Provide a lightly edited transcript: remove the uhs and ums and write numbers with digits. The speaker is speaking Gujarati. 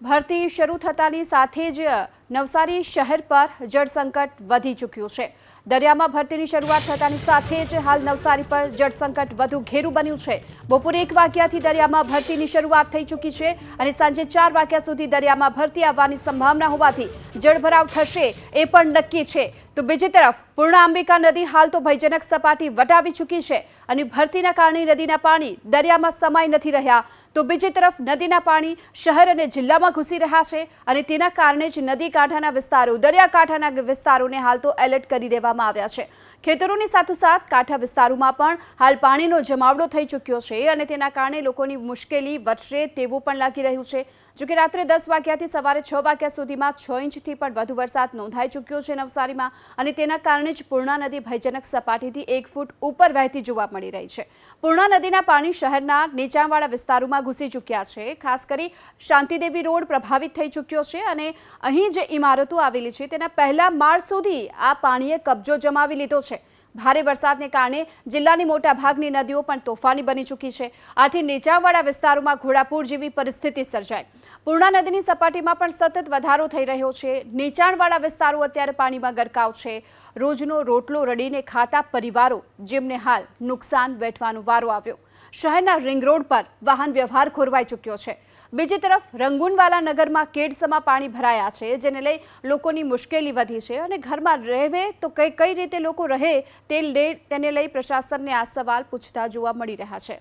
ભરતી શરૂ થતાની સાથે જ નવસારી શહેર પર જળસંકટ વધી ચૂક્યું છે। દરિયામાં ભરતીની શરૂઆત થતાની સાથે જ હાલ નવસારી પર જળસંકટ વધુ ઘેરું બન્યું છે। બપોરે 1 વાગ્યાથી દરિયામાં ભરતીની શરૂઆત થઈ ચૂકી છે અને સાંજે 4 વાગ્યા સુધી દરિયામાં ભરતી આવવાની સંભાવના હોવાથી જળભરાવ થશે એ પણ નક્કી છે। તો બીજી તરફ પૂર્ણા અંબિકા નદી હાલ તો ભયજનક સપાટી વટાવી ચૂકી છે અને ભરતીના કારણે નદીના પાણી દરિયામાં સમાઈ નથી રહ્યા। તો બીજી તરફ નદીના પાણી શહેર અને જિલ્લામાં ઘૂસી રહ્યા છે અને તેના કારણે જ નદી કાંઠાના વિસ્તારો દરિયાકાંઠાના વિસ્તારોને હાલ તો એલર્ટ કરી દેવામાં આવ્યા છે। ખેતરોની સાથોસાથ કાંઠા વિસ્તારોમાં પણ હાલ પાણીનો જમાવડો થઈ ચૂક્યો છે અને તેના કારણે લોકોની મુશ્કેલી વધશે તેવું પણ લાગી રહ્યું છે। જો કે રાત્રે 10 વાગ્યાથી સવારે 6 વાગ્યા સુધીમાં 6 ઇંચથી પણ વધુ વરસાદ નોંધાઈ ચૂક્યો છે નવસારીમાં અને તેના કારણે જ પૂર્ણા નદી ભયજનક સપાટીથી 1 ફૂટ ઉપર વહેતી જોવા મળી રહી છે। પૂર્ણા નદીના પાણી શહેરના નીચાણવાળા વિસ્તારોમાં ઘૂસી ચૂક્યા છે। ખાસ કરી શાંતિદેવી રોડ પ્રભાવિત થઈ ચૂક્યો છે અને અહીં જે ઇમારતો આવેલી છે તેના પહેલા માળ સુધી આ પાણીએ કબજો જમાવી લીધો છે। ભારે વરસાદને કારણે જિલ્લાની મોટાભાગની નદીઓ પણ તોફાની બની ચૂકી છે। આથી નીચાણવાળા વિસ્તારોમાં ઘોડાપૂર જેવી પરિસ્થિતિ સર્જાઈ। પૂર્ણા નદીની સપાટીમાં પણ સતત વધારો થઈ રહ્યો છે। નીચાણવાળા વિસ્તારો અત્યારે પાણીમાં ગરકાવ છે। રોજનો રોટલો રડીને ખાતા પરિવારો જેમને હાલ નુકસાન વેઠવાનો વારો આવ્યો। શહેરના રિંગ રોડ પર વાહન વ્યવહાર ખોરવાઈ ચૂક્યો છે। બીજી તરફ રંગૂનવાલા નગરમાં કેડસમાં પાણી ભરાયા છે જેને લઈ લોકોની મુશ્કેલી વધી છે અને ઘરમાં રહેવે તો કઈ રીતે લોકો રહે તેને લઈ પ્રશાસનને આ સવાલ પૂછતા જોવા મળી રહ્યા છે।